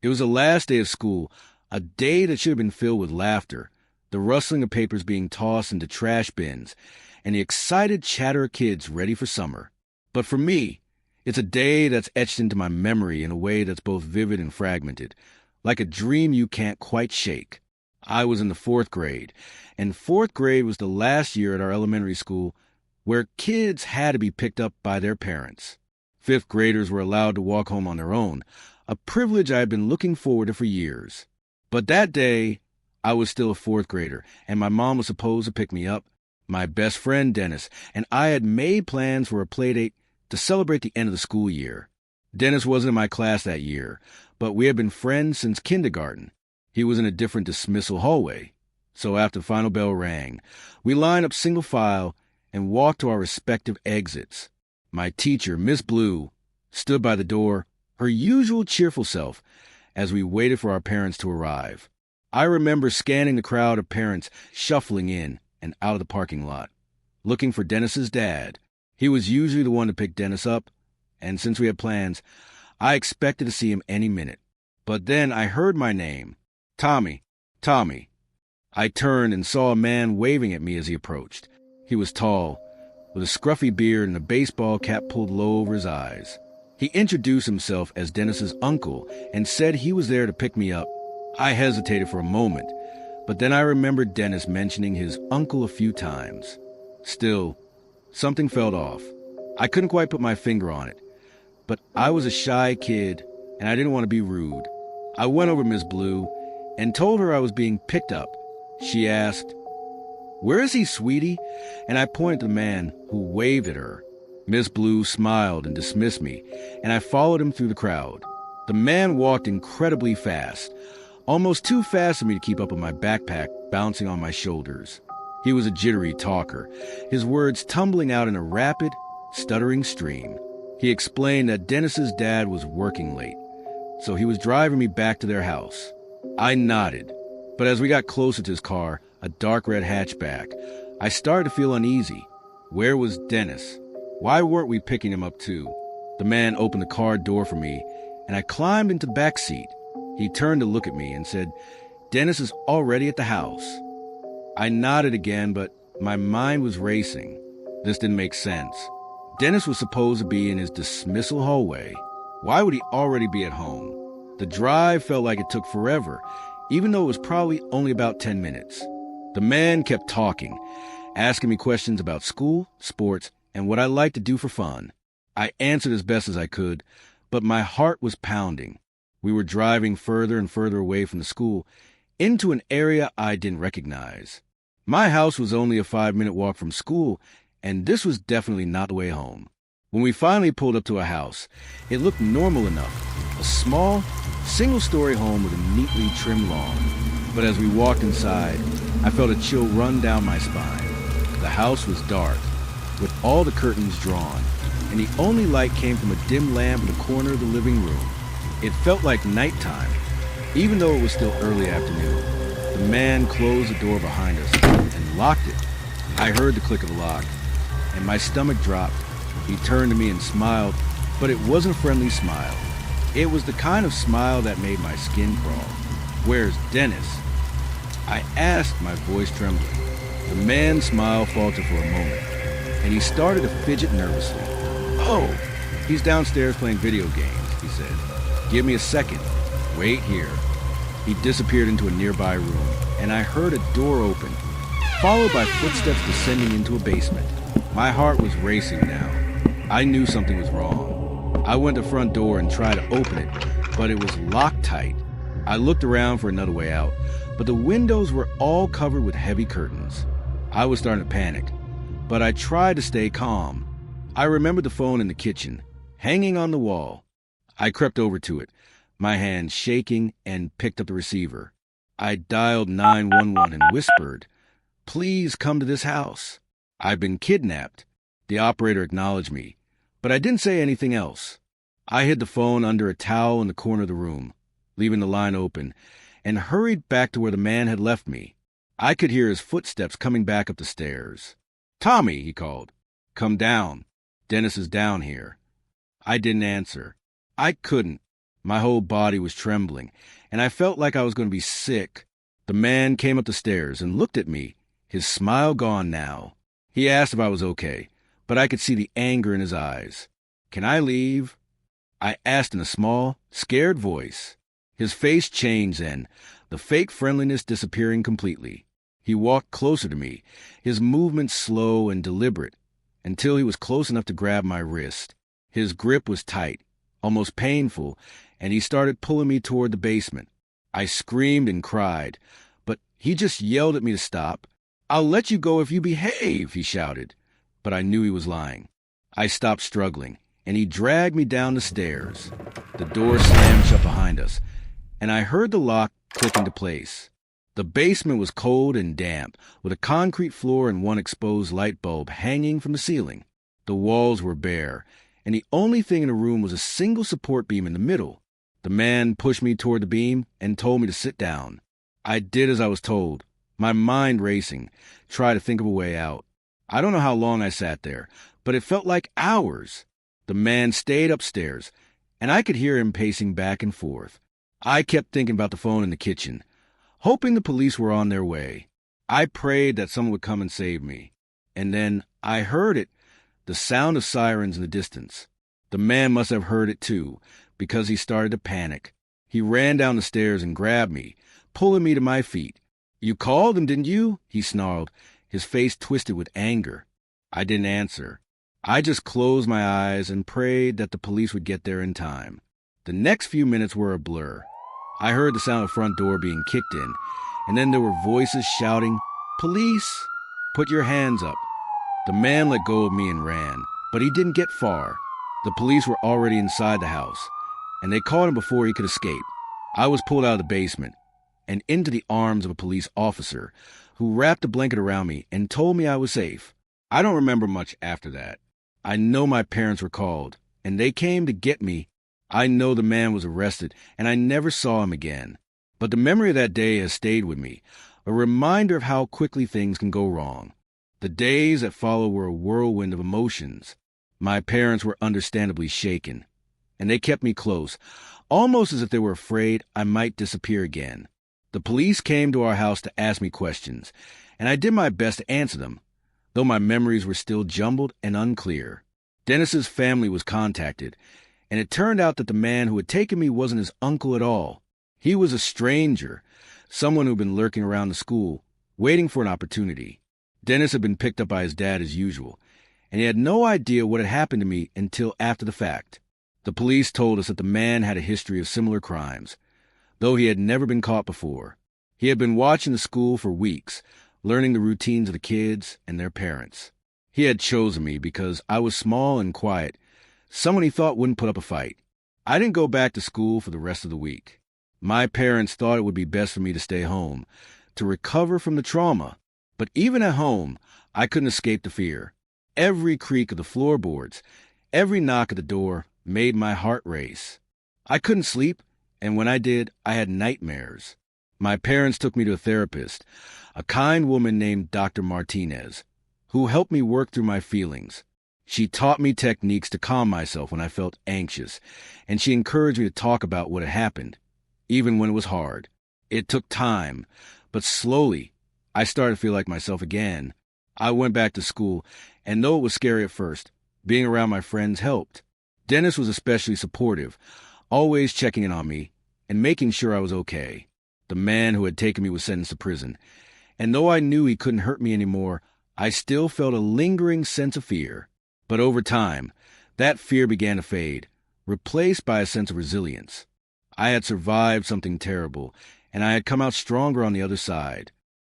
It was the last day of school, a day that should have been filled with laughter, the rustling of papers being tossed into trash bins, and the excited chatter of kids ready for summer. But for me, it's a day that's etched into my memory in a way that's both vivid and fragmented, like a dream you can't quite shake. I was in the 4th grade, and 4th grade was the last year at our elementary school where kids had to be picked up by their parents. 5th graders were allowed to walk home on their own, a privilege I had been looking forward to for years. But that day, I was still a 4th grader, and my mom was supposed to pick me up. My best friend, Dennis, and I had made plans for a playdate to celebrate the end of the school year. Dennis wasn't in my class that year, but we had been friends since kindergarten. He was in a different dismissal hallway. So after the final bell rang, we lined up single file and walked to our respective exits. My teacher, Miss Blue, stood by the door, her usual cheerful self, as we waited for our parents to arrive. I remember scanning the crowd of parents shuffling in and out of the parking lot, looking for Dennis's dad. He was usually the one to pick Dennis up, and since we had plans, I expected to see him any minute. But then I heard my name, Tommy, Tommy. I turned and saw a man waving at me as he approached. He was tall, with a scruffy beard and a baseball cap pulled low over his eyes. He introduced himself as Dennis's uncle and said he was there to pick me up. I hesitated for a moment, but then I remembered Dennis mentioning his uncle a few times. Still, something felt off. I couldn't quite put my finger on it, but I was a shy kid, and I didn't want to be rude. I went over to Miss Blue and told her I was being picked up. She asked, "Where is he, sweetie?" And I pointed to the man who waved at her. Miss Blue smiled and dismissed me, and I followed him through the crowd. The man walked incredibly fast, almost too fast for me to keep up with my backpack bouncing on my shoulders. He was a jittery talker, his words tumbling out in a rapid, stuttering stream. He explained that Dennis's dad was working late, so he was driving me back to their house. I nodded, but as we got closer to his car, a dark red hatchback, I started to feel uneasy. Where was Dennis? Why weren't we picking him up too? The man opened the car door for me, and I climbed into the back seat. He turned to look at me and said, "Dennis is already at the house." I nodded again, but my mind was racing. This didn't make sense. Dennis was supposed to be in his dismissal hallway. Why would he already be at home? The drive felt like it took forever, even though it was probably only about 10 minutes. The man kept talking, asking me questions about school, sports, and what I liked to do for fun. I answered as best as I could, but my heart was pounding. We were driving further and further away from the school, into an area I didn't recognize. My house was only a 5-minute walk from school, and this was definitely not the way home. When we finally pulled up to a house, it looked normal enough, a small, single-story home with a neatly trimmed lawn. But as we walked inside, I felt a chill run down my spine. The house was dark, with all the curtains drawn, and the only light came from a dim lamp in the corner of the living room. It felt like nighttime, even though it was still early afternoon. The man closed the door behind us and locked it. I heard the click of the lock, and my stomach dropped. He turned to me and smiled, but it wasn't a friendly smile. It was the kind of smile that made my skin crawl. "Where's Dennis?" I asked, my voice trembling. The man's smile faltered for a moment, and he started to fidget nervously. "Oh, he's downstairs playing video games," he said. "Give me a second. Wait here." He disappeared into a nearby room, and I heard a door open, followed by footsteps descending into a basement. My heart was racing now. I knew something was wrong. I went to the front door and tried to open it, but it was locked tight. I looked around for another way out, but the windows were all covered with heavy curtains. I was starting to panic, but I tried to stay calm. I remembered the phone in the kitchen, hanging on the wall. I crept over to it, my hand shaking, and picked up the receiver. I dialed 911 and whispered, "Please come to this house. I've been kidnapped." The operator acknowledged me, but I didn't say anything else. I hid the phone under a towel in the corner of the room, leaving the line open, and hurried back to where the man had left me. I could hear his footsteps coming back up the stairs. "Tommy," he called. "Come down. Dennis is down here." I didn't answer. I couldn't. My whole body was trembling, and I felt like I was going to be sick. The man came up the stairs and looked at me, his smile gone now. He asked if I was okay, but I could see the anger in his eyes. "Can I leave?" I asked in a small, scared voice. His face changed then, the fake friendliness disappearing completely. He walked closer to me, his movements slow and deliberate, until he was close enough to grab my wrist. His grip was tight, almost painful, and he started pulling me toward the basement. I screamed and cried, but he just yelled at me to stop. "I'll let you go if you behave," he shouted. But I knew he was lying. I stopped struggling, and he dragged me down the stairs. The door slammed shut behind us, and I heard the lock click into place. The basement was cold and damp, with a concrete floor and one exposed light bulb hanging from the ceiling. The walls were bare, and the only thing in the room was a single support beam in the middle. The man pushed me toward the beam and told me to sit down. I did as I was told, my mind racing, trying to think of a way out. I don't know how long I sat there, but it felt like hours. The man stayed upstairs, and I could hear him pacing back and forth. I kept thinking about the phone in the kitchen, hoping the police were on their way. I prayed that someone would come and save me. And then I heard it, the sound of sirens in the distance. The man must have heard it too, because he started to panic. He ran down the stairs and grabbed me, pulling me to my feet. "You called him, didn't you?" he snarled, his face twisted with anger. I didn't answer. I just closed my eyes and prayed that the police would get there in time. The next few minutes were a blur. I heard the sound of the front door being kicked in, and then there were voices shouting, "Police! Put your hands up." The man let go of me and ran, but he didn't get far. The police were already inside the house, and they caught him before he could escape. I was pulled out of the basement and into the arms of a police officer who wrapped a blanket around me and told me I was safe. I don't remember much after that. I know my parents were called, and they came to get me. I know the man was arrested, and I never saw him again. But the memory of that day has stayed with me, a reminder of how quickly things can go wrong. The days that followed were a whirlwind of emotions. My parents were understandably shaken, and they kept me close, almost as if they were afraid I might disappear again. The police came to our house to ask me questions, and I did my best to answer them, though my memories were still jumbled and unclear. Dennis's family was contacted, and it turned out that the man who had taken me wasn't his uncle at all. He was a stranger, someone who'd been lurking around the school, waiting for an opportunity. Dennis had been picked up by his dad as usual, and he had no idea what had happened to me until after the fact. The police told us that the man had a history of similar crimes, though he had never been caught before. He had been watching the school for weeks, learning the routines of the kids and their parents. He had chosen me because I was small and quiet, someone he thought wouldn't put up a fight. I didn't go back to school for the rest of the week. My parents thought it would be best for me to stay home, to recover from the trauma. But even at home, I couldn't escape the fear. Every creak of the floorboards, every knock at the door made my heart race. I couldn't sleep, and when I did, I had nightmares. My parents took me to a therapist, a kind woman named Dr. Martinez, who helped me work through my feelings. She taught me techniques to calm myself when I felt anxious, and she encouraged me to talk about what had happened, even when it was hard. It took time, but slowly, I started to feel like myself again. I went back to school, and though it was scary at first, being around my friends helped. Dennis was especially supportive, always checking in on me and making sure I was okay. The man who had taken me was sentenced to prison, and though I knew he couldn't hurt me anymore, I still felt a lingering sense of fear. But over time, that fear began to fade, replaced by a sense of resilience. I had survived something terrible, and I had come out stronger on the other side.